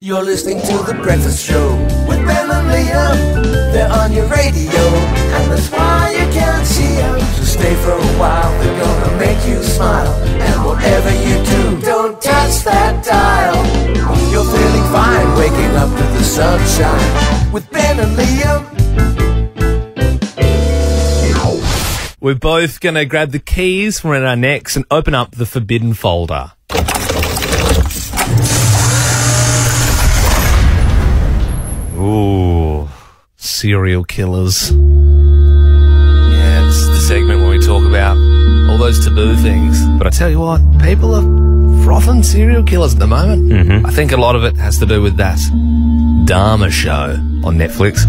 You're listening to The Breakfast Show with Ben and Liam. They're on your radio, and that's why you can't see them. So stay for a while, they're gonna make you smile. And whatever you do, don't touch that dial. You're feeling fine, waking up to the sunshine with Ben and Liam. We're both going to grab the keys from around our necks and open up the forbidden folder. Ooh, serial killers. Yeah, this is the segment where we talk about all those taboo things. But I tell you what, people are frothing serial killers at the moment. Mm-hmm. I think a lot of it has to do with that Dharma show on Netflix.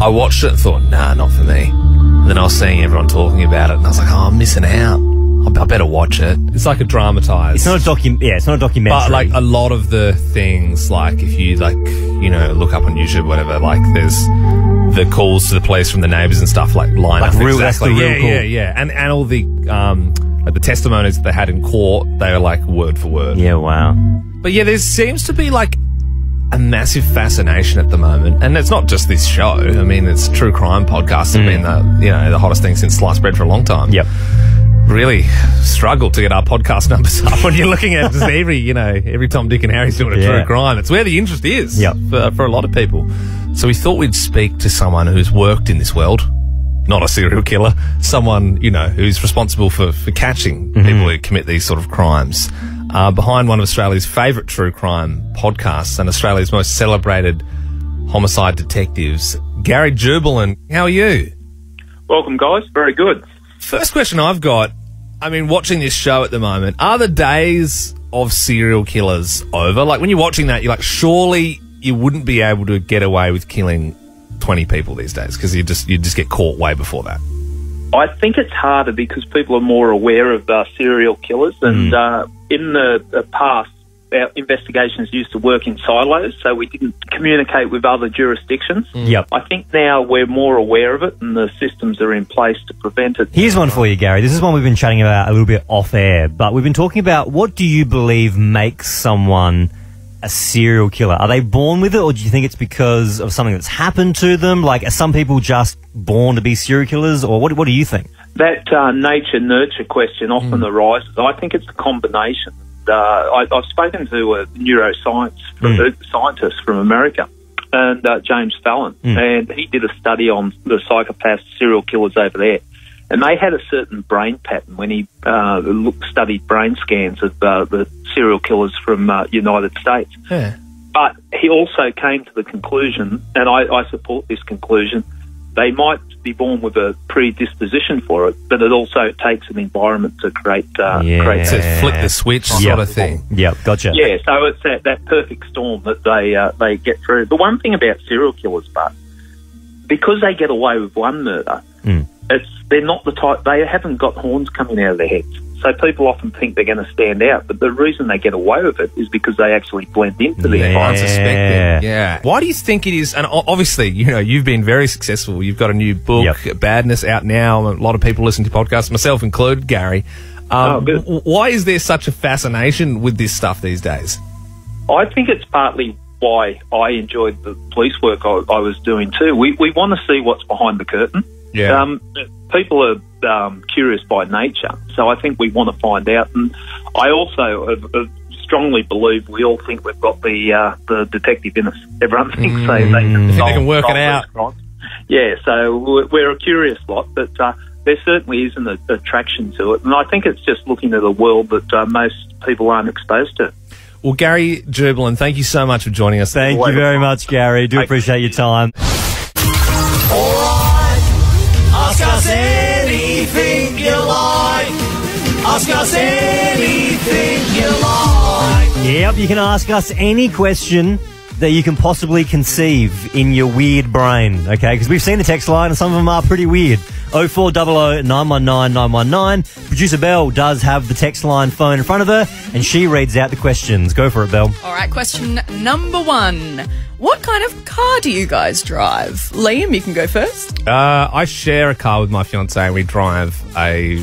I watched it and thought, nah, not for me. And then I was seeing everyone talking about it and I was like, oh, I'm missing out. I better watch it. It's like a dramatised. It's not a it's not a documentary. But like a lot of the things, like if you look up on YouTube, whatever, like there's the calls to the police from the neighbours and stuff like line up real, exactly. That's the real call. Yeah. And all the like the testimonies that they had in court, they were like word for word. Yeah, wow. But yeah, there seems to be like a massive fascination at the moment, and it's not just this show. I mean, it's true crime podcasts have been the hottest thing since sliced bread for a long time. Yep. Really struggled to get our podcast numbers up when you're looking at just every Tom, Dick and Harry's doing a true crime. It's where the interest is for a lot of people. So we thought we'd speak to someone who's worked in this world, not a serial killer, someone, who's responsible for catching people who commit these sort of crimes. Behind one of Australia's favourite true crime podcasts and Australia's most celebrated homicide detectives, Gary Jubelin. How are you? Welcome, guys. Very good. First question I've got, I mean, watching this show at the moment, are the days of serial killers over? Like, when you're watching that, you're like, surely you wouldn't be able to get away with killing 20 people these days because you just get caught way before that. I think it's harder because people are more aware of serial killers, and in the past, our investigations used to work in silos, so we didn't communicate with other jurisdictions. Yep. I think now we're more aware of it, and the systems are in place to prevent it. Here's one for you, Gary. This is one we've been chatting about a little bit off air, but we've been talking about, what do you believe makes someone a serial killer? Are they born with it, or do you think it's because of something that's happened to them? Like, are some people just born to be serial killers, or what do you think? That nature-nurture question often arises. I think it's a combination. I've spoken to a neuroscience scientist from America, and James Fallon, and he did a study on the psychopaths, serial killers over there. And they had a certain brain pattern when he studied brain scans of the serial killers from United States. Yeah. But he also came to the conclusion, and I support this conclusion, they might be born with a predisposition for it, but it also takes an environment to create So flip the switch sort of thing. Yeah, gotcha. Yeah, so it's that perfect storm that they get through. The one thing about serial killers, but because they get away with one murder, they're not the type, they haven't got horns coming out of their heads. So people often think they're going to stand out, but the reason they get away with it is because they actually blend into the environment. Unsuspecting. Yeah. Why do you think it is? And obviously, you've been very successful. You've got a new book, Badness, out now. A lot of people listen to podcasts, myself included, Gary. Why is there such a fascination with this stuff these days? I think it's partly why I enjoyed the police work I was doing too. We want to see what's behind the curtain. Yeah. People are curious by nature, so I think we want to find out. And I also strongly believe we all think we've got the detective in us. Everyone thinks they can work it out. Yeah, so we're a curious lot, but there certainly is an attraction to it. And I think it's just looking at a world that most people aren't exposed to. Well, Gary Jubelin, thank you so much for joining us. Thank you very much, Gary. Do appreciate your time. Ask us anything you like. Ask us anything you like. Yep, you can ask us any question that you can possibly conceive in your weird brain, okay? Because we've seen the text line and some of them are pretty weird. 0400 919 919. Producer Belle does have the text line phone in front of her, and she reads out the questions. Go for it, Belle. All right, question number 1. What kind of car do you guys drive? Liam, you can go first. I share a car with my fiance, and we drive a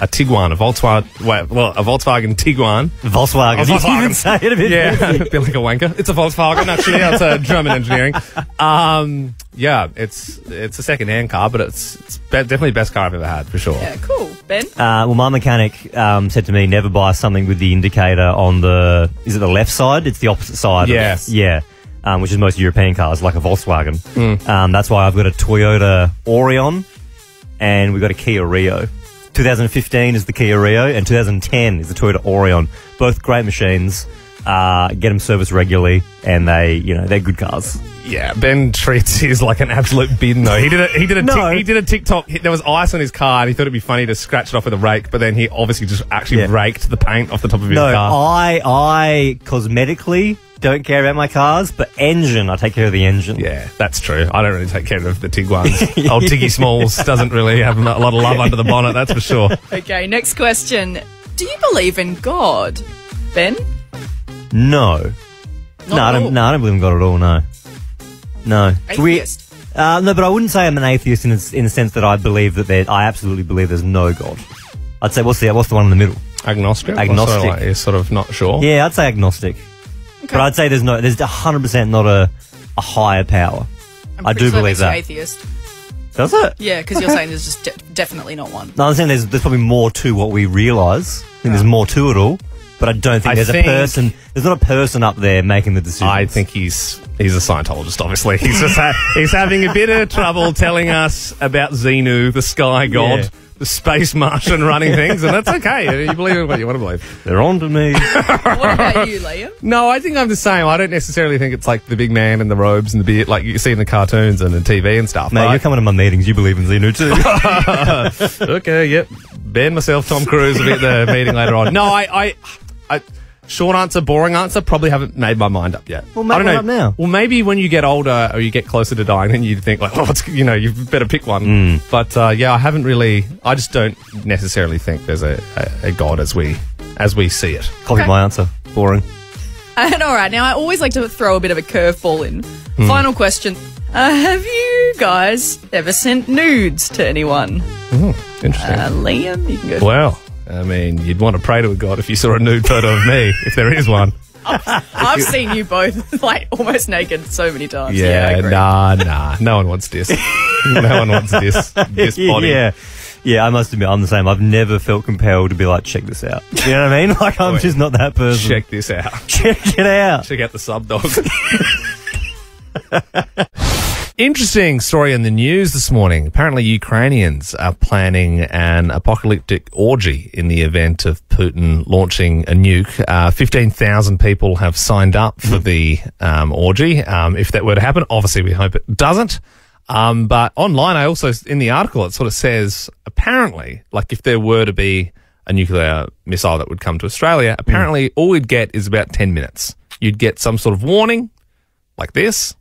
Tiguan, a Volkswagen Tiguan. Volkswagen. You can even say it a bit. Yeah, a bit like a wanker. It's a Volkswagen, actually. It's a German engineering. Yeah, it's a second-hand car, but it's definitely the best car I've ever had, for sure. Yeah, cool. Ben? Well, my mechanic said to me, never buy something with the indicator on the left side? It's the opposite side. Yes. Yeah. Which is most European cars, like a Volkswagen. That's why I've got a Toyota Orion, and we've got a Kia Rio. 2015 is the Kia Rio, and 2010 is the Toyota Orion. Both great machines. Get them serviced regularly, and they're good cars. Yeah, Ben treats his like an absolute bin though. He did a TikTok. There was ice on his car, and he thought it'd be funny to scratch it off with a rake, but then he obviously just actually raked the paint off the top of his car. I cosmetically don't care about my cars, but engine, I take care of the engine. Yeah, that's true. I don't really take care of the Tiguans. Old Tiggy Smalls doesn't really have a lot of love under the bonnet, that's for sure. Okay, next question. Do you believe in God? Ben? No. I don't believe in God at all, no. Atheist? No, but I wouldn't say I'm an atheist in the sense that I believe that I absolutely believe there's no God. I'd say, what's the one in the middle? Agnostic? Agnostic. Also, you're sort of not sure? Yeah, I'd say agnostic. Okay. But I'd say there's 100% not a higher power. I do believe that. Atheist. Does it? Yeah, because you're saying there's just definitely not one. No, I'm saying there's probably more to what we realise. I think there's more to it all. But I don't think there's a person. There's not a person up there making the decisions. I think he's a Scientologist. Obviously, he's just he's having a bit of trouble telling us about Xenu, the sky god, the space Martian running things, and that's okay. You believe in what you want to believe. They're on to me. What about you, Liam? No, I think I'm the same. I don't necessarily think it's like the big man in the robes and the beard, like you see in the cartoons and the TV and stuff. Mate, you're coming to my meetings. You believe in Xenu too. Okay, yep. Ben, myself, Tom Cruise will be at the meeting later on. No, I short answer, boring answer, probably haven't made my mind up yet. Well, make one up now. Well, maybe when you get older or you get closer to dying, then you think like, you better pick one. But yeah, I haven't really. I just don't necessarily think there's a God as we see it. Copy my answer. Boring. And all right, now I always like to throw a bit of a curveball in. Final question: have you guys ever sent nudes to anyone? Interesting. Liam, you can go. Well, I mean, you'd want to pray to a god if you saw a nude photo of me, if there is one. I've seen you both like almost naked so many times. Yeah, nah. No one wants this. No one wants this body. Yeah, I must admit, I'm the same. I've never felt compelled to be like, check this out. You know what I mean? Like, I'm just not that person. Check this out. Check it out. Check out the sub dog. Interesting story in the news this morning. Apparently, Ukrainians are planning an apocalyptic orgy in the event of Putin launching a nuke. 15,000 people have signed up for the orgy. If that were to happen, obviously we hope it doesn't. But online, in the article, it sort of says, apparently, like if there were to be a nuclear missile that would come to Australia, apparently all we'd get is about 10 minutes. You'd get some sort of warning, like this.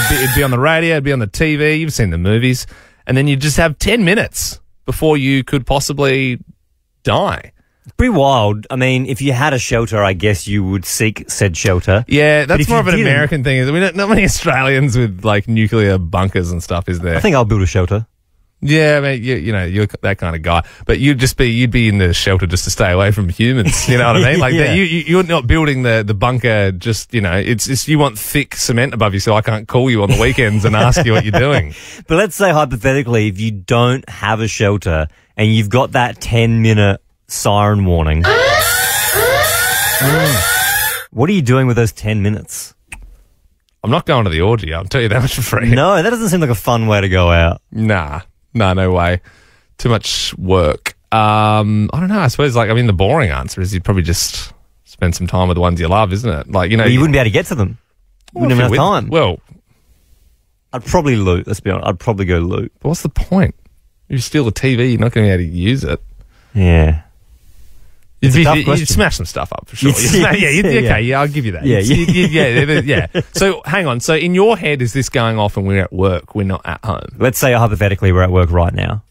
It'd be on the radio, it'd be on the TV, you've seen the movies, and then you'd just have 10 minutes before you could possibly die. Pretty wild. I mean, if you had a shelter, I guess you would seek said shelter. Yeah, that's more of an American thing. I mean, not many Australians with like nuclear bunkers and stuff, is there? I think I'll build a shelter. Yeah, I mean, you're that kind of guy. But you'd be in the shelter just to stay away from humans. You know what I mean? Like you're not building the bunker. Just it's you want thick cement above you, so I can't call you on the weekends and ask you what you're doing. But let's say hypothetically, if you don't have a shelter and you've got that 10-minute siren warning, what are you doing with those 10 minutes? I'm not going to the orgy. I'll tell you that much for free. No, that doesn't seem like a fun way to go out. Nah. No way. Too much work. I don't know. I suppose, the boring answer is you'd probably just spend some time with the ones you love, isn't it? Like, you wouldn't be able to get to them. You wouldn't have enough time. Well, I'd probably loot. Let's be honest. I'd probably go loot. But what's the point? If you steal the TV, you're not going to be able to use it. Yeah. You'd smash some stuff up for sure. Okay, I'll give you that. Yeah. So hang on. So in your head, is this going off and we're at work? We're not at home. Let's say hypothetically we're at work right now.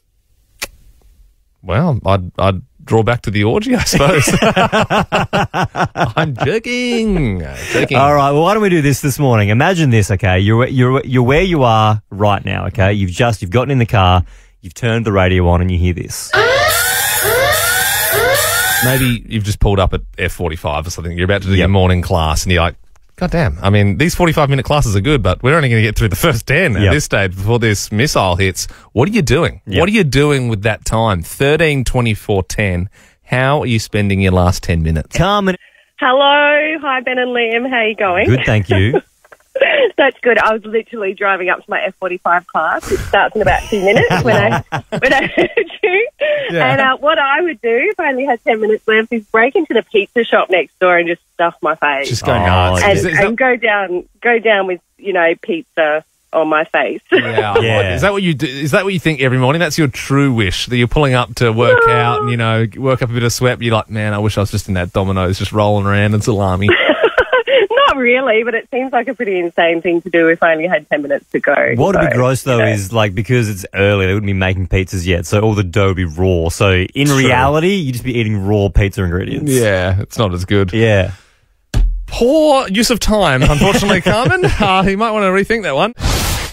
Well, I'd draw back to the orgy, I suppose. I'm joking. All right. Well, why don't we do this morning? Imagine this. Okay, you're where you are right now. Okay, you've gotten in the car, you've turned the radio on, and you hear this. Maybe you've just pulled up at F45 or something. You're about to do your morning class, and you're like, God damn. I mean, these 45-minute classes are good, but we're only going to get through the first 10 at this stage before this missile hits. What are you doing? What are you doing with that time? 13, 24, 10. How are you spending your last 10 minutes? Carmen. Hello. Hi, Ben and Liam. How are you going? Good, thank you. That's good. I was literally driving up to my F45 class. It starts in about 2 minutes when I heard you. Yeah. And what I would do if I only had 10 minutes left is break into the pizza shop next door and just stuff my face. Just go nuts. And go down with, pizza on my face. Yeah. Is that what you do? Is that what you think every morning? That's your true wish, that you're pulling up to work out and, work up a bit of sweat. You're like, man, I wish I was just in that Domino's just rolling around in salami. Not really, but it seems like a pretty insane thing to do if I only had 10 minutes to go. What would be gross, though, is because it's early, they wouldn't be making pizzas yet, so all the dough would be raw. So in reality, you'd just be eating raw pizza ingredients. Yeah, it's not as good. Yeah. Poor use of time, unfortunately, Carmen. You might want to rethink that one.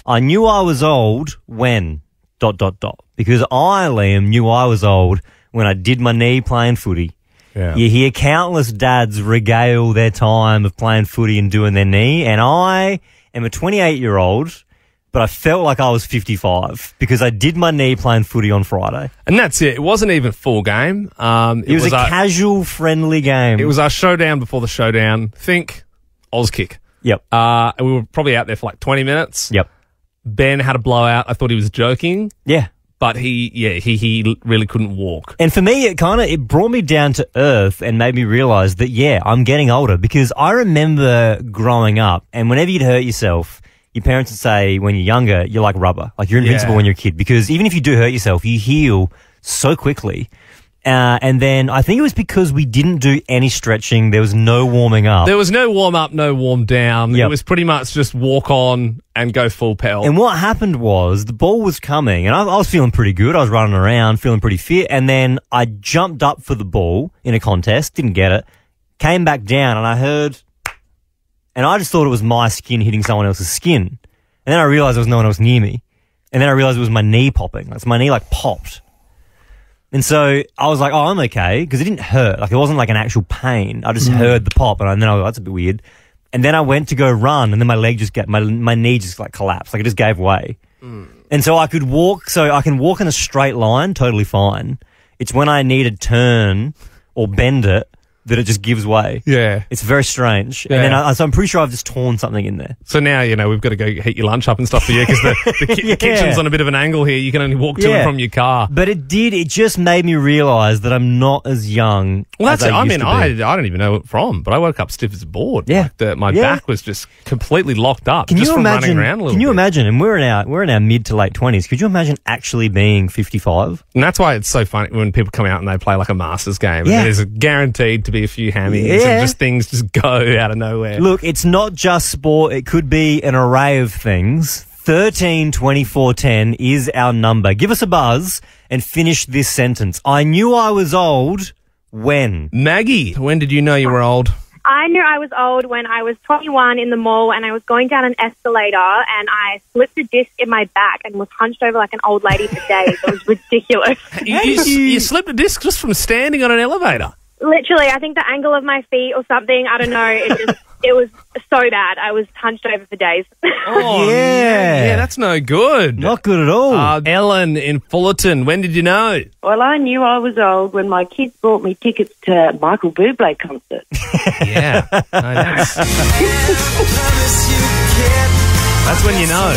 I knew I was old when ... Because I, Liam, knew I was old when I did my knee playing footy. Yeah. You hear countless dads regale their time of playing footy and doing their knee, and I am a 28-year-old, but I felt like I was 55 because I did my knee playing footy on Friday. And that's it. It wasn't even full game. It was a casual, friendly game. It was our showdown before the showdown. Think Oz kick. Yep. And we were probably out there for like 20 minutes. Yep. Ben had a blowout. I thought he was joking. Yeah. But he really couldn't walk. And for me, it brought me down to earth and made me realise that, I'm getting older, because I remember growing up, and whenever you'd hurt yourself, your parents would say when you're younger, you're like rubber. Like, you're invincible when you're a kid, because even if you do hurt yourself, you heal so quickly. And then I think it was because we didn't do any stretching. There was no warming up. There was no warm up, no warm down. It was pretty much just walk on and go full pelt. And what happened was the ball was coming, and I was feeling pretty good. I was running around, feeling pretty fit. And then I jumped up for the ball in a contest, didn't get it, came back down, and I heard, and I just thought it was my skin hitting someone else's skin. And then I realized there was no one else near me. And then I realized it was my knee popping. Like, so my knee popped. And so I was like, oh, I'm okay, because it didn't hurt. Like, it wasn't like an actual pain. I just heard the pop, and then I was like, that's a bit weird. And then I went to go run, and then my leg my knee just collapsed. Like, it just gave way. And so I could walk, so I can walk in a straight line totally fine. It's when I need to turn or bend it that it just gives way. Yeah. It's very strange. Yeah. And then so I'm pretty sure I've just torn something in there. So now, we've got to go heat your lunch up and stuff for you, because the kitchen's on a bit of an angle here. You can only walk to and from your car. But it just made me realise that I'm not as young as I used to be. I don't even know what from, but I woke up stiff as a board. Yeah. Like my back was just completely locked up. Can just you from imagine, running around a little bit. Can you imagine, and we're in our mid to late 20s, could you imagine actually being 55? And that's why it's so funny when people come out and they play like a Masters game. Yeah. And there's guaranteed to be a few hammies. Yeah. And just things just go out of nowhere. Look, it's not just sport. It could be an array of things. 13 24 10 is our number. Give us a buzz and finish this sentence. I knew I was old when. Maggie, when did you know you were old? I knew I was old when I was 21 in the mall and I was going down an escalator and I slipped a disc in my back and was hunched over like an old lady for days. It was ridiculous. You slipped a disc just from standing on an elevator? Literally, I think the angle of my feet or something, I don't know, it was so bad. I was hunched over for days. Oh, yeah, that's no good. Not good at all. Ellen in Fullerton, when did you know? Well, I knew I was old when my kids bought me tickets to Michael Bublé concert. Yeah. That's when you know.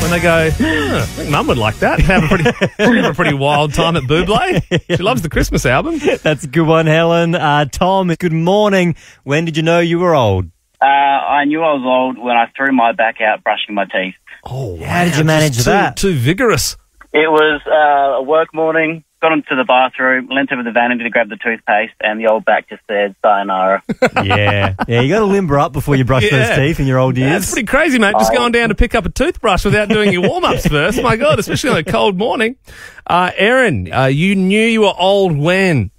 When they go, I think Mum would like that. Have a pretty wild time at Bublé. She loves the Christmas album. That's a good one, Helen. Tom, good morning. When did you know you were old? I knew I was old when I threw my back out brushing my teeth. Oh, wow. How did you manage that? Too vigorous. It was a work morning. got into the bathroom, leant over the vanity to grab the toothpaste, and the old back just said, sayonara. Yeah, you got to limber up before you brush those teeth in your old years. That's pretty crazy, mate. Just going down to pick up a toothbrush without doing your warm-ups first. My God, especially on a cold morning. Erin, you knew you were old when?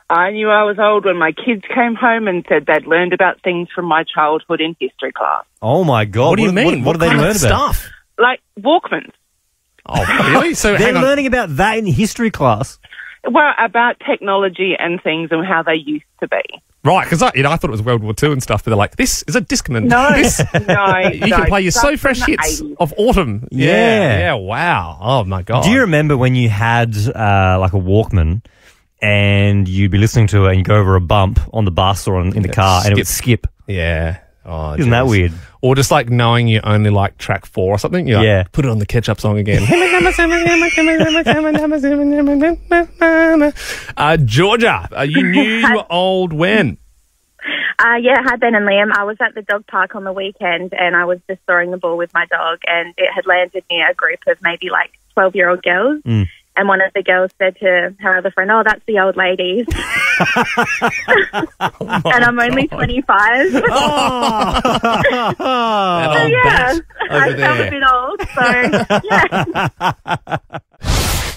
I knew I was old when my kids came home and said they'd learned about things from my childhood in history class. Oh, my God. What do you mean? What did they learn about? Stuff? Like Walkmans. Oh, really? So they're learning about that in history class? Well, about technology and things and how they used to be. Right, because I thought it was World War II and stuff, but they're like, this is a Discman. No, no. You can play your So Fresh hits of autumn. Yeah, wow. Oh, my God. Do you remember when you had like a Walkman and you'd be listening to it and you go over a bump on the bus or in the car and it would skip? Yeah. Oh, Isn't that weird? Or just like knowing you only like track 4 or something. You're like, put it on the ketchup song again. Georgia, you knew you were old when? Yeah, hi Ben and Liam. I was at the dog park on the weekend and I was just throwing the ball with my dog and it had landed near a group of maybe like 12-year-old girls. And one of the girls said to her other friend, "Oh, that's the old ladies." And I'm only 25. So yeah, I felt a bit old. So yeah.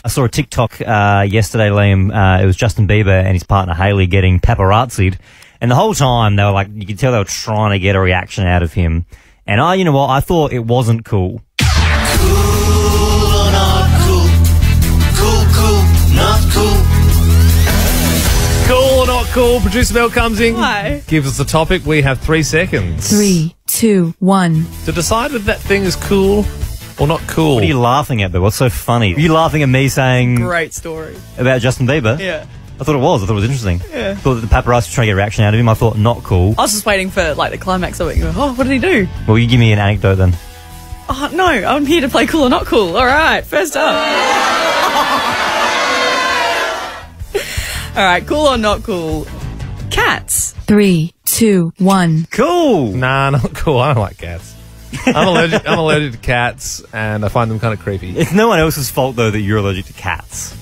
I saw a TikTok yesterday, Liam. It was Justin Bieber and his partner Hailey getting paparazzi'd. And the whole time they were like, you could tell they were trying to get a reaction out of him. And you know what? I thought it wasn't cool. Cool or not cool? Producer Mel comes in. Hi. Gives us the topic. We have 3 seconds. 3, 2, 1. To decide if that thing is cool or not cool. What are you laughing at, though? What's so funny? Are you laughing at me saying... Great story. About Justin Bieber? Yeah. I thought it was. I thought it was interesting. Yeah. I thought that the paparazzi were trying to get a reaction out of him. I thought not cool. I was just waiting for like the climax of it. You go, oh, what did he do? Well, you give me an anecdote then. Oh, no, I'm here to play cool or not cool. All right, first up. All right, cool or not cool? Cats. 3, 2, 1. Cool. Nah, not cool. I don't like cats. I'm allergic to cats, and I find them kind of creepy. It's no one else's fault, though, that you're allergic to cats.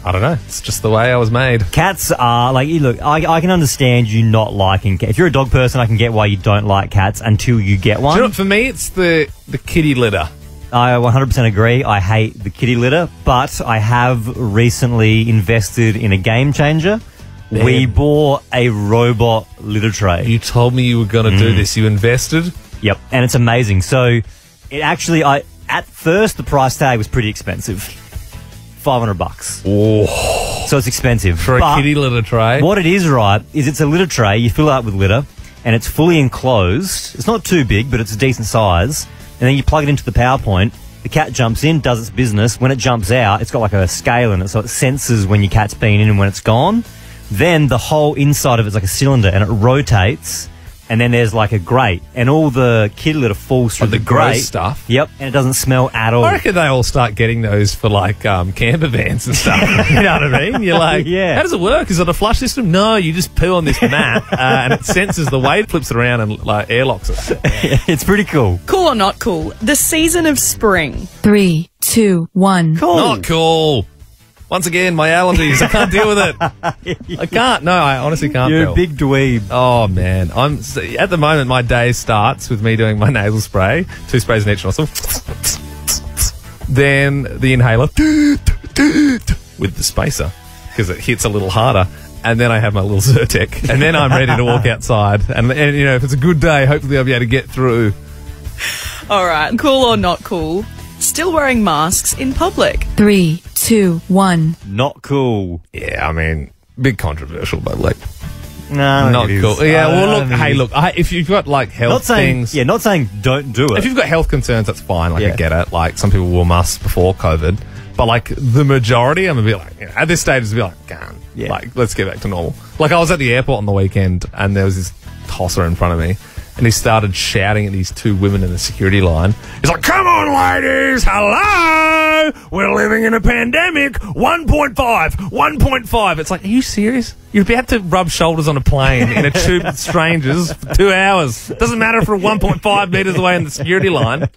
I don't know. It's just the way I was made. Cats are, like, look, I can understand you not liking cats. If you're a dog person, I can get why you don't like cats until you get one. Do you know what, for me, it's the kitty litter. I 100% agree. I hate the kitty litter, but I have recently invested in a game changer. Man. We bought a robot litter tray. You told me you were going to do this. You invested? Yep, and it's amazing. So it actually, at first, the price tag was pretty expensive. $500. Oh. So it's expensive. For a kitty litter tray? What it is, right, is it's a litter tray. You fill it up with litter, and it's fully enclosed. It's not too big, but it's a decent size. And then you plug it into the power point. The cat jumps in, does its business. When it jumps out, it's got like a scale in it, so it senses when your cat's been in and when it's gone. Then the whole inside of it's like a cylinder, and it rotates. And then there's like a grate, and all the kitty litter falls through the grate stuff. Yep, and it doesn't smell at all. I reckon they all start getting those for like camper vans and stuff. You know what I mean? You're like, yeah. How does it work? Is it a flush system? No, you just poo on this mat, and it senses the weight, flips it around, and like airlocks it. It's pretty cool. Cool or not cool? The season of spring. 3, 2, 1. Cool. Not cool. Once again, my allergies. I can't deal with it. I can't. No, I honestly can't. You're a big dweeb. Oh, man. At the moment, my day starts with me doing my nasal spray, 2 sprays in each nostril. Then the inhaler with the spacer because it hits a little harder. And then I have my little Zyrtec. And then I'm ready to walk outside. And you know, if it's a good day, hopefully I'll be able to get through. All right. Cool or not cool? Still wearing masks in public. 3, 2, 1. Not cool. Yeah, I mean, big controversial, but like, no, not cool. Yeah, well, look, hey, look, if you've got like health things, yeah, not saying don't do it. If you've got health concerns, that's fine. Like, I get it. Like, some people wore masks before COVID, but like the majority, I'm a bit like, you know, at this stage, it's a bit like, God, like, let's get back to normal. Like, I was at the airport on the weekend, and there was this tosser in front of me. And he started shouting at these 2 women in the security line. He's like, come on, ladies, hello, we're living in a pandemic, 1.5, 1.5. It's like, are you serious? You're about to rub shoulders on a plane in a tube with strangers for 2 hours. Doesn't matter if we're 1.5 metres away in the security line.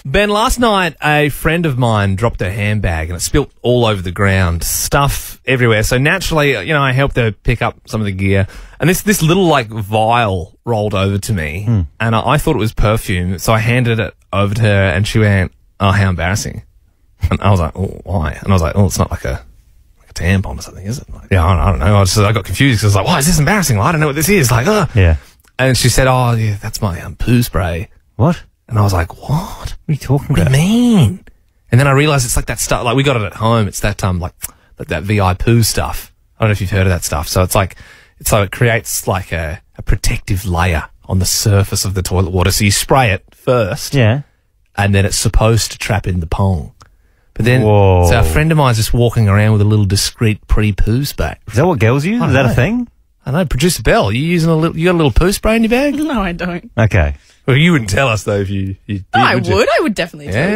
Ben, last night a friend of mine dropped her handbag and it spilt all over the ground, stuff everywhere. So naturally, I helped her pick up some of the gear, and this little vial rolled over to me, and I thought it was perfume. So I handed it over to her, and she went, "Oh, how embarrassing!" And I was like, "Oh, why?" And I was like, "Oh, it's not like a tampon or something, is it?" Like, yeah, I don't know. I got confused because I was like, "Why is this embarrassing? Well, I don't know what this is." Like, yeah. And she said, "Oh, yeah, that's my poo spray." What? And I was like, "What? What are you talking What about? do you mean?" And then I realised it's like that stuff. Like we got it at home. It's that that VI poo stuff. I don't know if you've heard of that stuff. So it creates like a protective layer on the surface of the toilet water. So you spray it first, Yeah. and then it's supposed to trap in the pong. But then, Whoa. so a friend of mine's just walking around with a little discreet pre-poo spray. Is that what girls use? I Is don't that know. a thing? I know, Producer Bell, you got a little poo spray in your bag? No, I don't. Okay. Well, you wouldn't tell us though if you did. No, I would you? would. I would definitely tell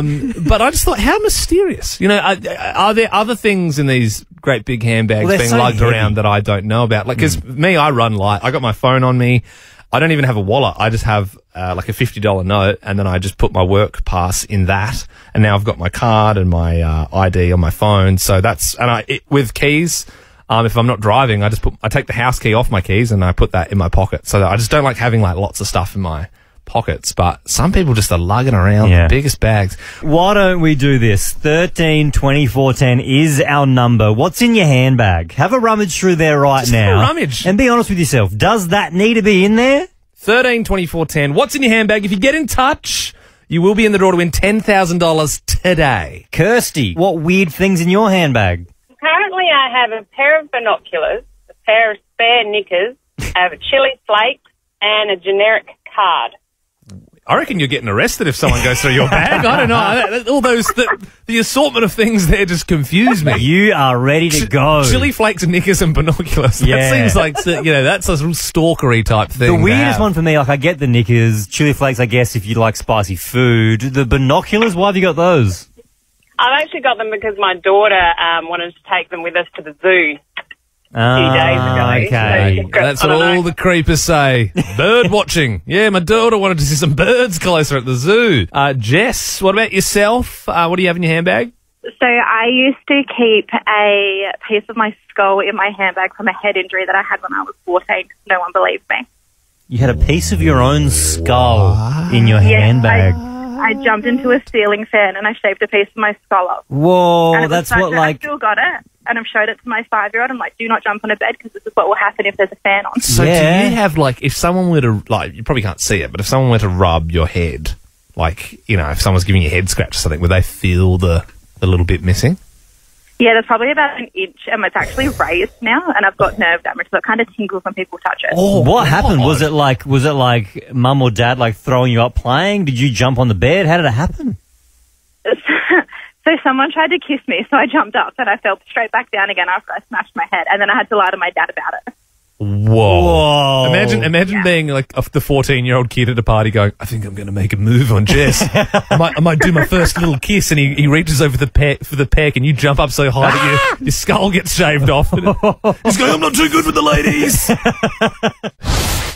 you. But I just thought, how mysterious. Are there other things in these great big handbags Well, they're being so lugged heavy. around that I don't know about? Like, because me, I run light. I got my phone on me. I don't even have a wallet. I just have like a $50 note, and then I just put my work pass in that. And now I've got my card and my ID on my phone. So with keys. If I'm not driving, I take the house key off my keys and I put that in my pocket. So that I just don't like having lots of stuff in my pockets. But some people just are lugging around the biggest bags. Why don't we do this? 13 24 10 is our number. What's in your handbag? Have a rummage through there right now. Have a rummage. And be honest with yourself. Does that need to be in there? 13 24 10. What's in your handbag? If you get in touch, you will be in the draw to win $10,000 today. Kirsty, what weird things in your handbag? Currently, I have a pair of binoculars, a pair of spare knickers, I have a chili flake, and a generic card. I reckon you're getting arrested if someone goes through your bag. I don't know. All those, the assortment of things there just confuse me. You are ready to go. Chili flakes, knickers, and binoculars. Yeah. That seems like, that's a real stalkery type thing. The to weirdest have. one for me, I get the knickers, chili flakes, I guess, if you like spicy food. The binoculars, why have you got those? I've actually got them because my daughter wanted to take them with us to the zoo a few days ago. Okay. So That's what all the creepers say. Bird watching. Yeah, my daughter wanted to see some birds closer at the zoo. Jess, what about yourself? What do you have in your handbag? So I used to keep a piece of my skull in my handbag from a head injury that I had when I was 14. No one believed me. You had a piece of your own skull in your handbag. I jumped into a ceiling fan and I shaved a piece of my skull off. Whoa, And it was that's such what a- I still got it. And I've showed it to my 5-year-old. I'm like, do not jump on a bed because this is what will happen if there's a fan on. So do you have, if someone were to, you probably can't see it, but if someone were to rub your head, if someone's giving you a head scratch or something, would they feel the little bit missing? Yeah, there's probably about an inch and it's actually raised now and I've got nerve damage, so it kind of tingles when people touch it. Oh, what happened? Was it like mum or dad throwing you up playing? Did you jump on the bed? How did it happen? So someone tried to kiss me, so I jumped up and I fell straight back down again after I smashed my head, and then I had to lie to my dad about it. Whoa. Imagine being the 14-year-old kid at a party going, I think I'm going to make a move on Jess. I might do my first little kiss, and he reaches over for the peck and you jump up so high that your skull gets shaved off. He's going, I'm not too good with the ladies.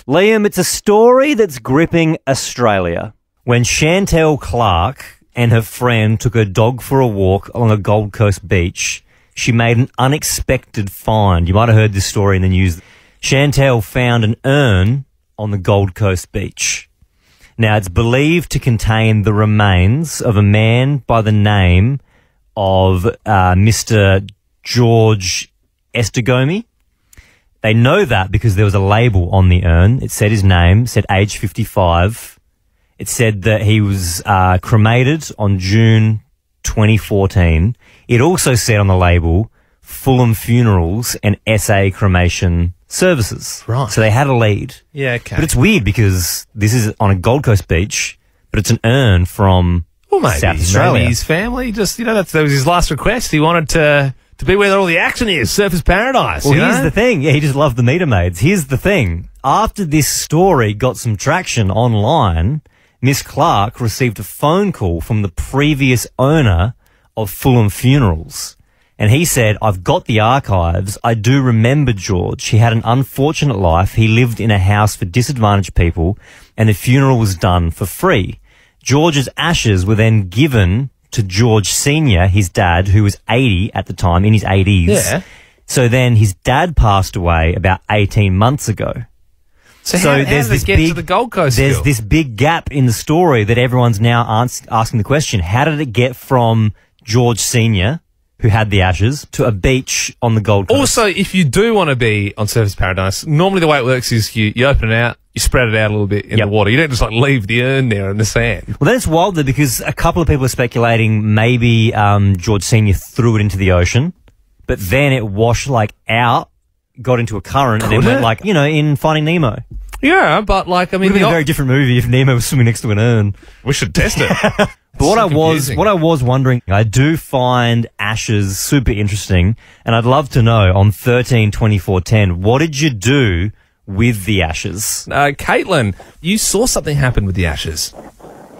Liam, it's a story that's gripping Australia. When Chantel Clark and her friend took her dog for a walk along a Gold Coast beach, she made an unexpected find. You might have heard this story in the news. Chantel found an urn on the Gold Coast beach. Now, it's believed to contain the remains of a man by the name of Mr. George Estegomi. They know that because there was a label on the urn. It said his name, said age 55. It said that he was cremated on June 2014. It also said on the label, Fulham Funerals and SA Cremation Services. Right. So they had a lead. Yeah, okay. But it's weird because this is on a Gold Coast beach, but it's an urn from South Australia. Maybe his family just, that was his last request. He wanted to be where all the action is, Surfers Paradise. Well, here's the thing. Yeah, he just loved the meter maids. Here's the thing. After this story got some traction online, Miss Clark received a phone call from the previous owner of Fulham Funerals. And he said, I've got the archives. I do remember George. He had an unfortunate life. He lived in a house for disadvantaged people and the funeral was done for free. George's ashes were then given to George Sr., his dad, who was 80 at the time, in his 80s. Yeah. So then his dad passed away about 18 months ago. So how did it get to the Gold Coast There's still? this big gap in the story that everyone's now asking the question, how did it get from George Sr., who had the ashes, to a beach on the Gold Coast? Also, if you do want to be on Surfers Paradise, normally the way it works is you open it out, you spread it out a little bit in the water. You don't just leave the urn there in the sand. Well, that's wild though, because a couple of people are speculating maybe George Sr. threw it into the ocean, but then it washed out, got into a current, and then went in Finding Nemo. Yeah, but it would have been a very different movie if Nemo was swimming next to an urn. We should test it. But what I was wondering, I do find ashes super interesting, and I'd love to know on 13-24-10, what did you do with the ashes? Caitlin, you saw something happen with the ashes.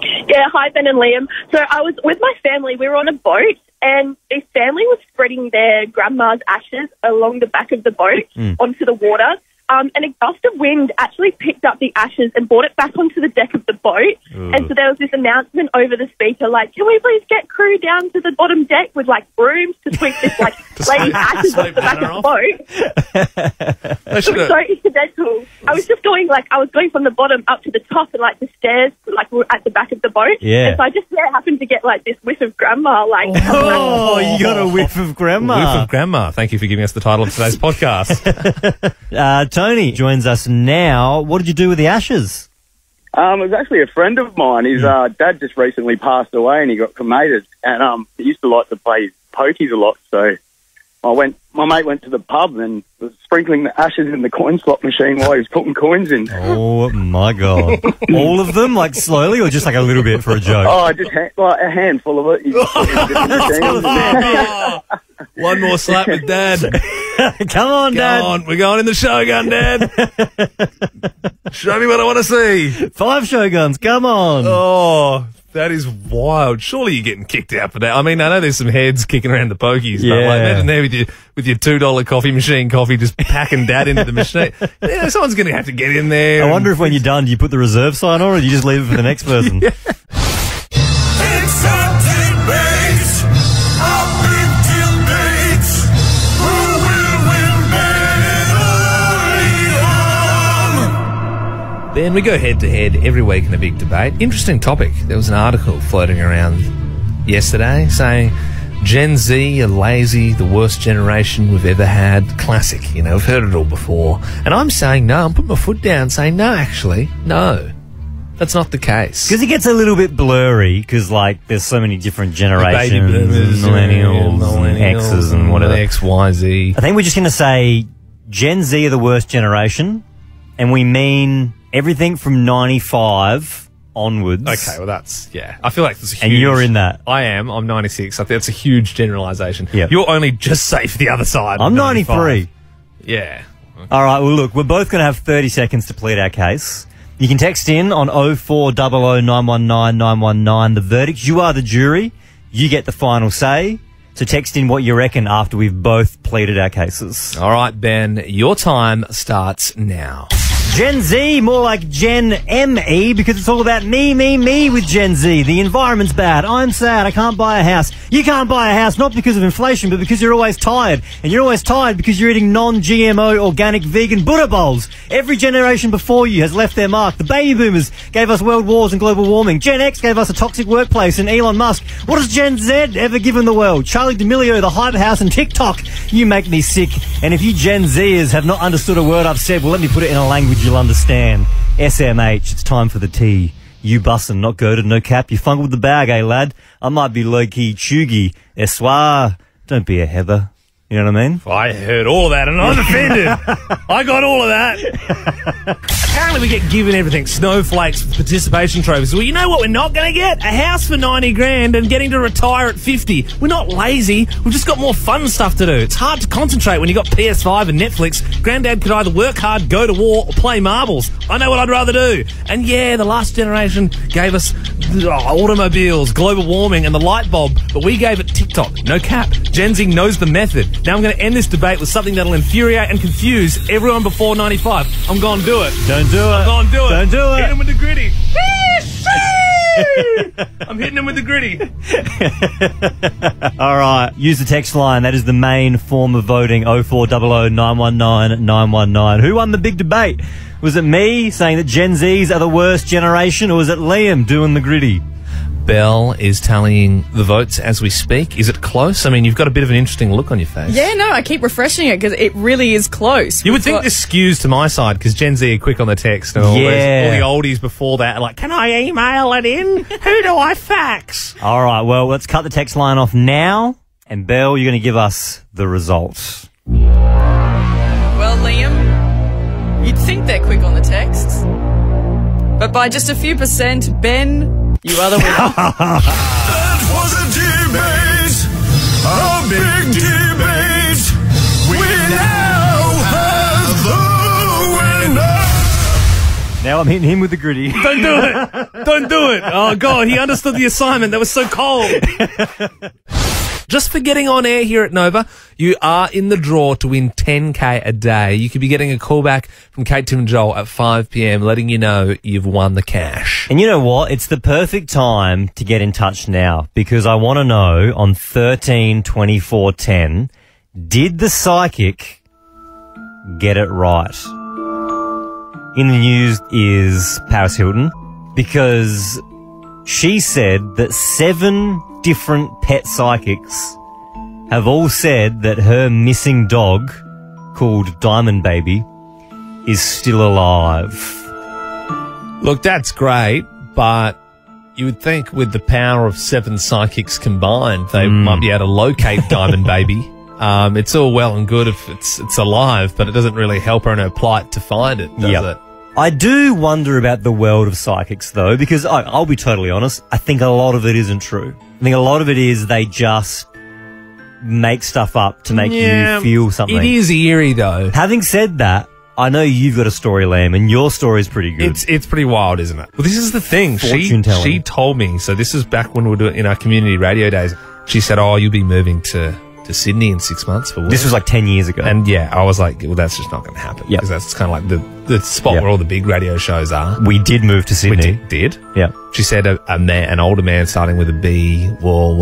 Yeah, hi, Ben and Liam. So I was with my family. We were on a boat, and this family was spreading their grandma's ashes along the back of the boat onto the water. And a gust of wind actually picked up the ashes and brought it back onto the deck of the boat. And so there was this announcement over the speaker, can we please get crew down to the bottom deck with, brooms to sweep this, lady's ashes off the back of the boat? It was so incidental. I was just going, I was going from the bottom up to the top, and, the stairs, were at the back of the boat. Yeah. And so I just happened to get, this whiff of grandma, Oh, you got a whiff of grandma. Whiff of grandma. Thank you for giving us the title of today's podcast. Tony joins us now. What did you do with the ashes? It was actually a friend of mine. His dad just recently passed away and he got cremated. And he used to like to play pokies a lot. So my mate went to the pub and was sprinkling the ashes in the coin slot machine while he was putting coins in. Oh, my God. All of them, slowly, or just a little bit for a joke? Oh, just a handful of it. He just put it in different machines. One more slap with Dad. Come on, Dad. Come on, we're going in the Shogun, Dad. Show me what I want to see. 5 Shoguns, come on. Oh, that is wild. Surely you're getting kicked out for that. I mean, I know there's some heads kicking around the pokies, but imagine there with your $2 coffee machine coffee just packing Dad into the machine. Someone's going to have to get in there. I wonder if when you're done, do you put the reserve sign on or do you just leave it for the next person? It's a debate, a big debate. Who will win medal? Ben, we go head to head every week in a big debate. Interesting topic. There was an article floating around yesterday saying Gen Z are lazy, the worst generation we've ever had. Classic, we've heard it all before. And I'm saying no, I'm putting my foot down saying no, actually, no. That's not the case. Because it gets a little bit blurry because, there's so many different generations, baby boomers, millennials, and X's and whatever. X, Y, Z. I think we're just going to say Gen Z are the worst generation, and we mean everything from 95 onwards. Okay, well that's, I feel like there's a huge... And you're in that. I am. I'm 96. I think that's a huge generalisation. Yep. You're only just safe the other side. I'm 93. Yeah. Okay. All right, well, look, we're both going to have 30 seconds to plead our case. You can text in on 0400 919 919 the verdict. You are the jury. You get the final say. So text in what you reckon after we've both pleaded our cases. All right, Ben, your time starts now. Gen Z, more like Gen ME, because it's all about me with Gen Z. The environment's bad. I'm sad. I can't buy a house. You can't buy a house, not because of inflation, but because you're always tired. And you're always tired because you're eating non-GMO, organic, vegan Buddha bowls. Every generation before you has left their mark. The baby boomers gave us world wars and global warming. Gen X gave us a toxic workplace and Elon Musk. What has Gen Z ever given the world? Charlie D'Amelio, the Hyper House, and TikTok. You make me sick. And if you Gen Zers have not understood a word I've said, well, let me put it in a language you'll understand. SMH, it's time for the tea. You bussin', not girded, no cap. You fungal with the bag, eh, lad? I might be low-key chuggy. Essoir. Don't be a heather. You know what I mean? I heard all of that and I was offended. I got all of that. Apparently we get given everything. Snowflakes, participation trophies. Well, you know what we're not going to get? A house for 90 grand and getting to retire at 50. We're not lazy. We've just got more fun stuff to do. It's hard to concentrate when you've got PS5 and Netflix. Granddad could either work hard, go to war, or play marbles. I know what I'd rather do. And yeah, the last generation gave us automobiles, global warming, and the light bulb, but we gave it TikTok. No cap. Gen Z knows the method. Now I'm going to end this debate with something that'll infuriate and confuse everyone before 95. I'm going to do it. Don't do it. I'm going to do it. Don't do it. Hit him with the gritty. I'm hitting him with the gritty. All right. Use the text line. That is the main form of voting. 0400 919 919. Who won the big debate? Was it me saying that Gen Zs are the worst generation, or was it Liam doing the gritty? Belle is tallying the votes as we speak. Is it close? I mean, you've got a bit of an interesting look on your face. Yeah, no, I keep refreshing it because it really is close. You would think this skews to my side because Gen Z are quick on the text and all the oldies before that are like, can I email it in? Who do I fax? All right, well, let's cut the text line off now. And Belle, you're going to give us the results. Well, Liam, you'd think they're quick on the texts. But by just a few percent, Ben, you are the winner. That was a debate, a big debate. We now have the winner. Now I'm hitting him with the gritty. Don't do it. Don't do it. Oh, God, he understood the assignment. That was so cold. Just for getting on air here at Nova, you are in the draw to win 10K a day. You could be getting a call back from Kate, Tim and Joel at 5 p.m. letting you know you've won the cash. And you know what? It's the perfect time to get in touch now because I want to know on 13-24-10, did the psychic get it right? In the news is Paris Hilton because she said that 7 different pet psychics have all said that her missing dog, called Diamond Baby, is still alive. Look, that's great, but you would think with the power of 7 psychics combined, they might be able to locate Diamond Baby. It's all well and good if it's alive, but it doesn't really help her in her plight to find it, does it? I do wonder about the world of psychics, though, because I'll be totally honest, I think a lot of it isn't true. I think a lot of it is they just make stuff up to make you feel something. It is eerie, though. Having said that, I know you've got a story, Liam, and your story is pretty good. It's pretty wild, isn't it? Well, this is the thing. She told me, so this is back when we were doing in our community radio days, she said, oh, you'll be moving to Sydney in 6 months for work. This was like 10 years ago. And yeah, I was like, well, that's just not going to happen. Yeah. Because that's kind of like the spot where all the big radio shows are. We did move to Sydney. We did? Yeah. She said an older man starting with a B will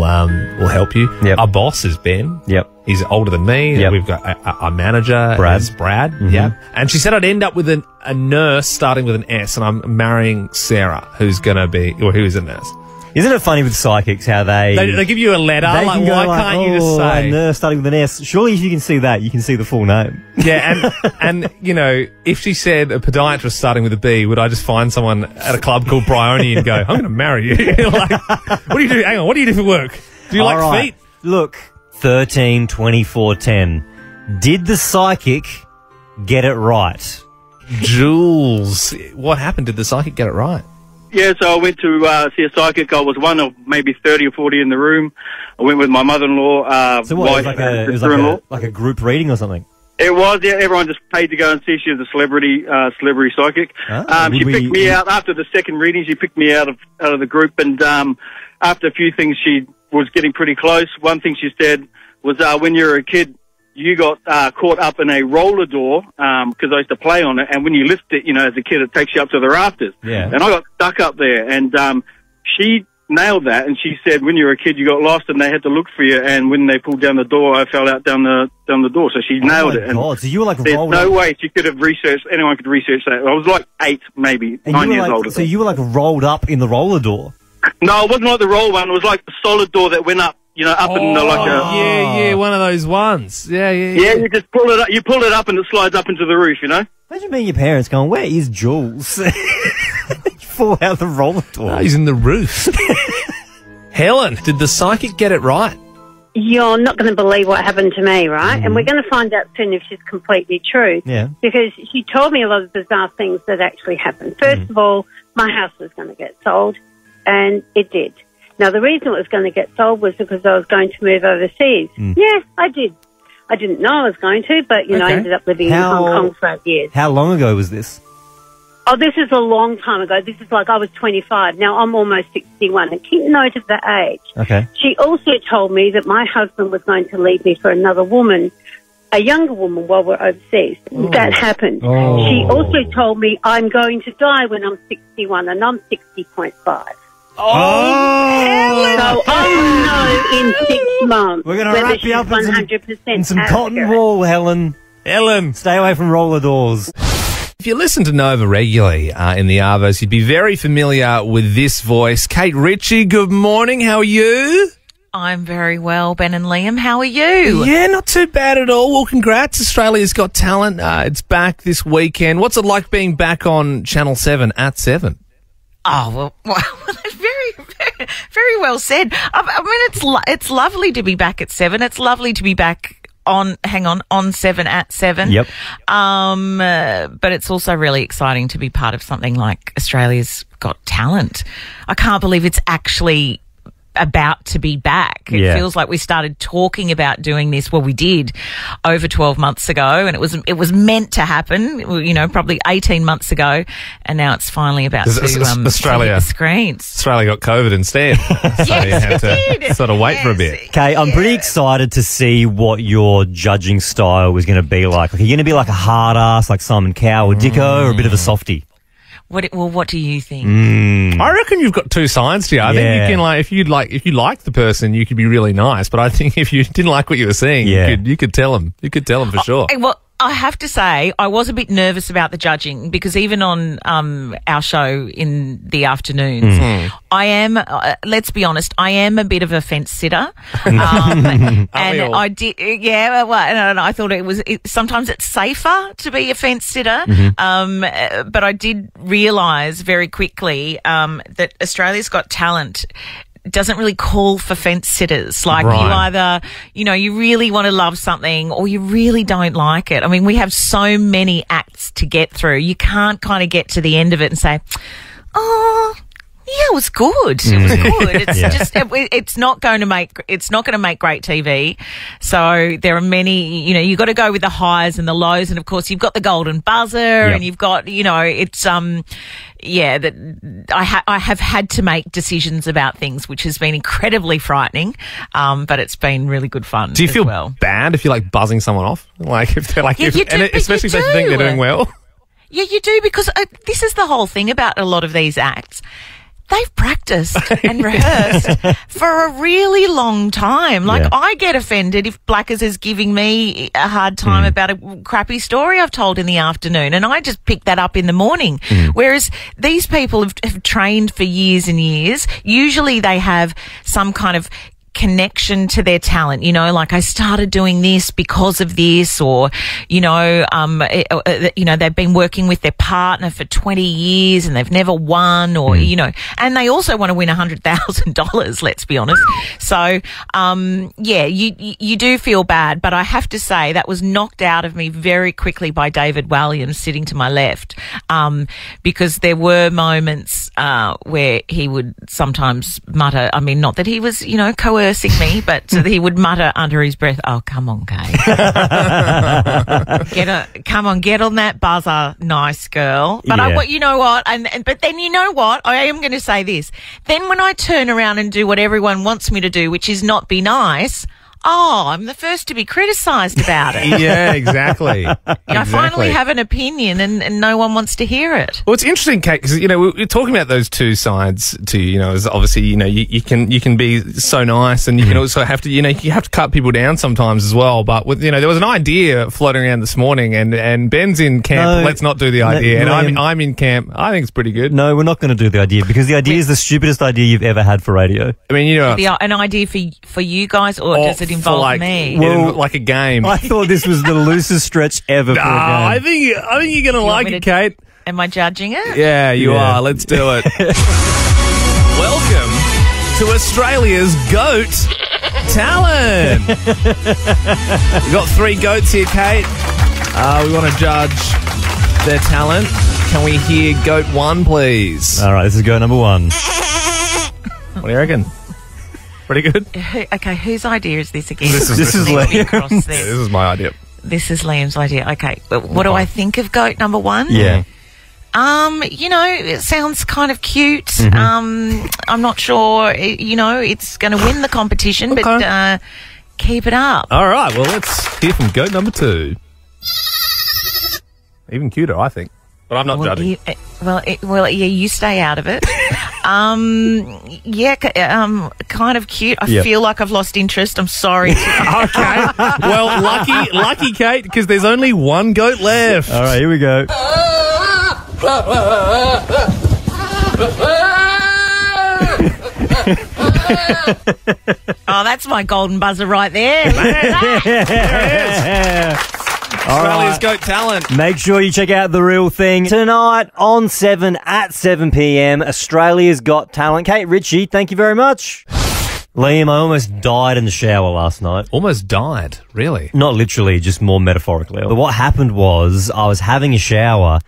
help you. Yep. Our boss is Ben. Yep. He's older than me. Yep. We've got our manager Brad. is Brad. Mm-hmm. Yeah. And she said I'd end up with a nurse starting with an S, and I'm marrying Sarah, who is a nurse. Isn't it funny with psychics how they give you a letter? Like, why can't you just say? A nurse starting with an S. Surely if you can see that, you can see the full name. Yeah, and you know, if she said a podiatrist starting with a B, would I just find someone at a club called Bryony and go, I'm going to marry you? Like, what do you do? Hang on, what do you do for work? Do you like feet? Look, 13-24-10. Did the psychic get it right? Jules, what happened? Did the psychic get it right? Yeah, so I went to see a psychic. I was one of maybe 30 or 40 in the room. I went with my mother-in-law, So what, it was like a group reading or something? It was, yeah. Everyone just paid to go and see. She was a celebrity psychic. She picked me out after the second reading. She picked me out of the group, and after a few things, she was getting pretty close. One thing she said was, when you were a kid, you got caught up in a roller door because I used to play on it, and when you lift it, you know, as a kid, it takes you up to the rafters. Yeah. And I got stuck up there, and she nailed that, and she said, when you were a kid, you got lost, and they had to look for you, and when they pulled down the door, I fell out down the door. So she nailed it. Oh my God! So you were like there's rolled no up. way she could have researched. Anyone could research that. I was like 8, maybe And 9 years old. So you were like rolled up in the roller door. No, it wasn't like the roll one. It was like the solid door that went up. You know, up in like a... Yeah, one of those ones. Yeah. Yeah, you just pull it up. You pull it up and it slides up into the roof, you know? Imagine being your parents going, where is Jules? Fall out the roller door. No, he's in the roof. Helen, did the psychic get it right? You're not going to believe what happened to me, right? And we're going to find out soon if she's completely true. Yeah. Because she told me a lot of bizarre things that actually happened. First of all, my house was going to get sold, and it did. Now, the reason it was going to get sold was because I was going to move overseas. Yeah, I did. I didn't know I was going to, but, you know, I ended up living in Hong Kong for 8 years. How long ago was this? Oh, this is a long time ago. This is like I was 25. Now I'm almost 61. And keep note of the age. Okay. She also told me that my husband was going to leave me for another woman, a younger woman, while we're overseas. That happened. She also told me I'm going to die when I'm 61, and I'm 60.5. So I'll know in 6 months. We're going to wrap you up 100% in some cotton wool, Helen. Helen. Stay away from roller doors. If you listen to Nova regularly in the Arvos, you'd be very familiar with this voice. Kate Ritchie, good morning. How are you? I'm very well, Ben and Liam. How are you? Yeah, not too bad at all. Well, congrats. Australia's Got Talent. It's back this weekend. What's it like being back on Channel 7 at 7? Oh, well that's very well said. I mean, it's lovely to be back at 7. It's lovely to be back on 7 at 7. Yep. But it's also really exciting to be part of something like Australia's Got Talent. I can't believe it's actually about to be back. It feels like we started talking about doing this. Well, we did over 12 months ago, and it was meant to happen, you know, probably 18 months ago, and now it's finally about to hit the screens. Australia got COVID instead. So you had to sort of wait for a bit. Okay, I'm pretty excited to see what your judging style is going to be like. Are you going to be like a hard ass like Simon Cowell or Dicko, or a bit of a softie? What do you think? I reckon you've got two sides to you. I think you can if you like the person, you could be really nice. But I think if you didn't like what you were seeing, you could tell them. You could tell them for sure. Well, I have to say, I was a bit nervous about the judging because even on our show in the afternoons, I am, let's be honest, I am a bit of a fence sitter. And I did, and I thought sometimes it's safer to be a fence sitter. But I did realise very quickly that Australia's Got Talent doesn't really call for fence sitters. Like you either, you really want to love something or you really don't like it. I mean, we have so many acts to get through. You can't kind of get to the end of it and say, oh, yeah, it was good. It was good. It's just, it's not going to make great TV. So there are many, you got to go with the highs and the lows. And of course you've got the golden buzzer and you've got, it's, that I have had to make decisions about things, which has been incredibly frightening. But it's been really good fun. Do you feel bad if you're like buzzing someone off? Like if they're like, especially if they think they're doing well? Yeah, you do, because this is the whole thing about a lot of these acts. They've practiced and rehearsed for a really long time. Like, I get offended if Blackers is giving me a hard time about a crappy story I've told in the afternoon, and I just pick that up in the morning. Whereas these people have trained for years and years. Usually they have some kind of connection to their talent, like I started doing this because of this, or they've been working with their partner for 20 years and they've never won, or and they also want to win $100,000, let's be honest. So you do feel bad, but I have to say that was knocked out of me very quickly by David Williams sitting to my left, because there were moments where he would sometimes mutter, I mean, not that he was coercing me, but he would mutter under his breath, "Oh, come on, Kate. Get on that buzzer, nice girl." But you know what? But then you know what? I am going to say this. Then when I turn around and do what everyone wants me to do, which is not be nice, I'm the first to be criticised about it. Yeah, exactly. I finally have an opinion and no one wants to hear it. Well, it's interesting, Kate, because, we're talking about those two sides to, as obviously, you can be so nice, and you can also have to, you have to cut people down sometimes as well. But, there was an idea floating around this morning, and Ben's in camp, let's not do the idea. And I'm in camp, I think it's pretty good. No, we're not going to do the idea, because the idea is the stupidest idea you've ever had for radio. I mean, an idea for you guys, or does it involve me? Well, like a game. I thought this was the loosest stretch ever for a game. I think you're going to like it, Kate. Am I judging it? Yeah, you are. Let's do it. Welcome to Australia's Goat Talent. We've got 3 goats here, Kate. We want to judge their talent. Can we hear Goat 1, please? All right, this is Goat number 1. What do you reckon? Pretty good. Okay, whose idea is this again? This is Liam's. This is my idea. This is Liam's idea. Okay, but what do I think of Goat number 1? Yeah. It sounds kind of cute. I'm not sure, it's going to win the competition, but keep it up. All right, well, let's hear from Goat number 2. Even cuter, I think. But I'm not judging. You stay out of it. Kind of cute. I feel like I've lost interest. I'm sorry. Okay. Well, lucky Kate, because there's only one goat left. All right, here we go. Oh, that's my golden buzzer right there. Australia's Goat Talent. Make sure you check out The Real Thing tonight on 7 at 7 p.m. Australia's Got Talent. Kate Ritchie, thank you very much. Liam, I almost died in the shower last night. Almost died? Really? Not literally, just more metaphorically. But what happened was I was having a shower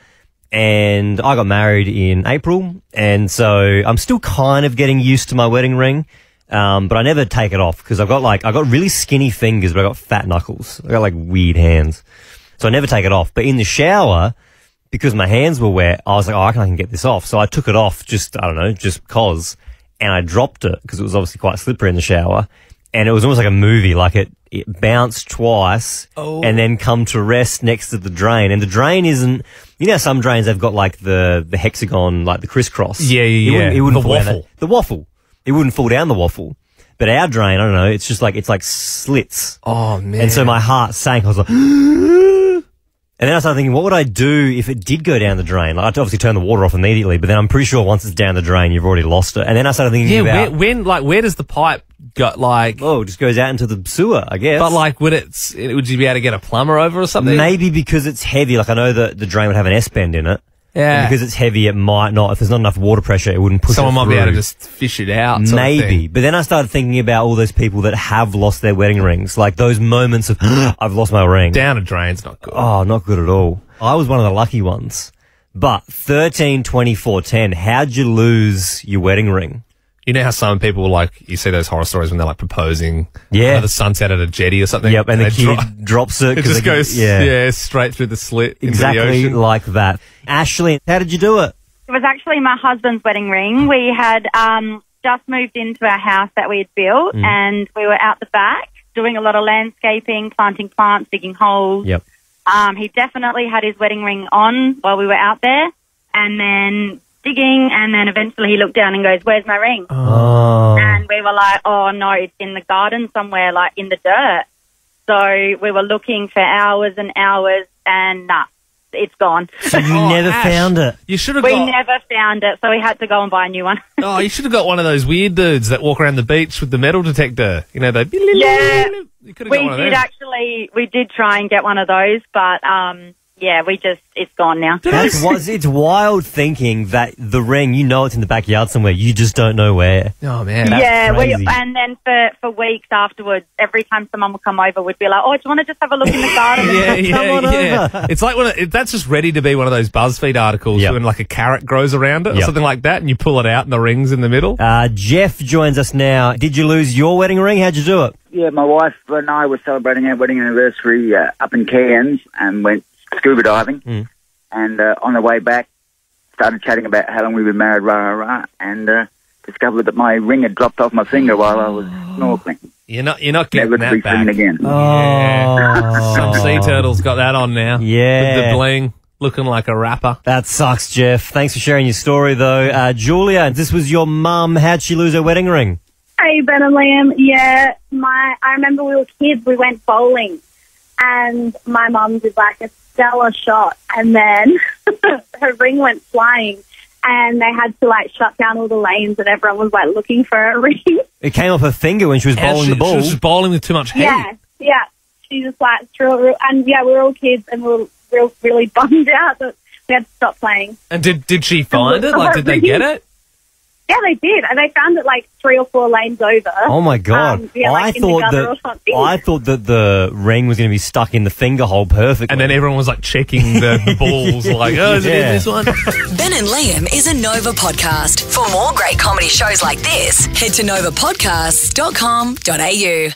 and I got married in April, and so I'm still kind of getting used to my wedding ring. But I never take it off because I got really skinny fingers, but I got fat knuckles. I got like weird hands. So I never take it off. But in the shower, because my hands were wet, I was like, I can get this off. So I took it off just cause. And I dropped it because it was obviously quite slippery in the shower. And it was almost like a movie, like it bounced twice and then come to rest next to the drain. And the drain isn't, some drains have got like the hexagon, like the crisscross. Yeah. It wouldn't the waffle. The waffle. It wouldn't fall down the waffle. But our drain, I don't know, it's like slits. Oh, man. And so my heart sank. I was like, and then I started thinking, what would I do if it did go down the drain? Like, I'd obviously turn the water off immediately, but then I'm pretty sure once it's down the drain, you've already lost it. And then I started thinking about... where does the pipe go, like... Oh, it just goes out into the sewer, I guess. But, like, would you be able to get a plumber over or something? Maybe because it's heavy. Like, I know that the drain would have an S-bend in it. Yeah. And because it's heavy, it might not. If there's not enough water pressure, it wouldn't push Someone it might through. be able to just fish it out. Maybe. But then I started thinking about all those people that have lost their wedding rings. Like those moments of, I've lost my ring. Down a drain's not good. Oh, not good at all. I was one of the lucky ones. But 13, 24, 10, how'd you lose your wedding ring? You know how some people, like, you see those horror stories when they're, like, proposing under the sunset at a jetty or something? Yep, and the kid drops it. It just goes, straight through the slit exactly into the ocean. Like that. Ashley, how did you do it? It was actually my husband's wedding ring. We had just moved into our house that we had built, and we were out the back doing a lot of landscaping, planting plants, digging holes. Yep. He definitely had his wedding ring on while we were out there, and then digging, and then eventually he looked down and goes, "Where's my ring?" Oh. And we were like, "Oh no, it's in the garden somewhere, like in the dirt." So we were looking for hours and hours, and nah, it's gone. So you never found it? You should have We never found it, so we had to go and buy a new one. Oh, you should have got one of those weird dudes that walk around the beach with the metal detector. You know, they... Yeah, you could have got one of those. We did try and get one of those, but yeah, it's gone now. It's wild thinking that the ring, it's in the backyard somewhere, you just don't know where. Oh, man. That's crazy. And then for weeks afterwards, every time someone would come over, we'd be like, "Oh, do you want to just have a look in the garden?" Over. It's like that's just ready to be one of those BuzzFeed articles when like a carrot grows around it or something like that, and you pull it out and the ring's in the middle. Jeff joins us now. Did you lose your wedding ring? How'd you do it? Yeah, my wife and I were celebrating our wedding anniversary up in Cairns and went scuba diving. And on the way back, started chatting about how long we've been married, and discovered that my ring had dropped off my finger while I was snorkeling. You're not getting Never that to be back seen again. Yeah. Some sea turtle's got that on now. Yeah. With the bling, looking like a rapper. That sucks, Jeff. Thanks for sharing your story, though. Julia, this was your mum. How'd she lose her wedding ring? Hey, Ben and Liam. Yeah, I remember we were kids. We went bowling, and my mum did like a stellar shot, and then her ring went flying, and they had to like shut down all the lanes, and everyone was like looking for her ring. It came off her finger when she was bowling the ball. She was just bowling with too much heat. Yeah. She just like threw it, and we were all kids, and we were really bummed out that we had to stop playing. And did she find it? Like, did they get it? Yeah, they did, and they found it like 3 or 4 lanes over. Oh my god! I thought that the ring was going to be stuck in the finger hole perfectly, and then everyone was like checking the balls, like, "Oh, is it in this one?" Ben and Liam is a Nova podcast. For more great comedy shows like this, head to novapodcasts.com.au.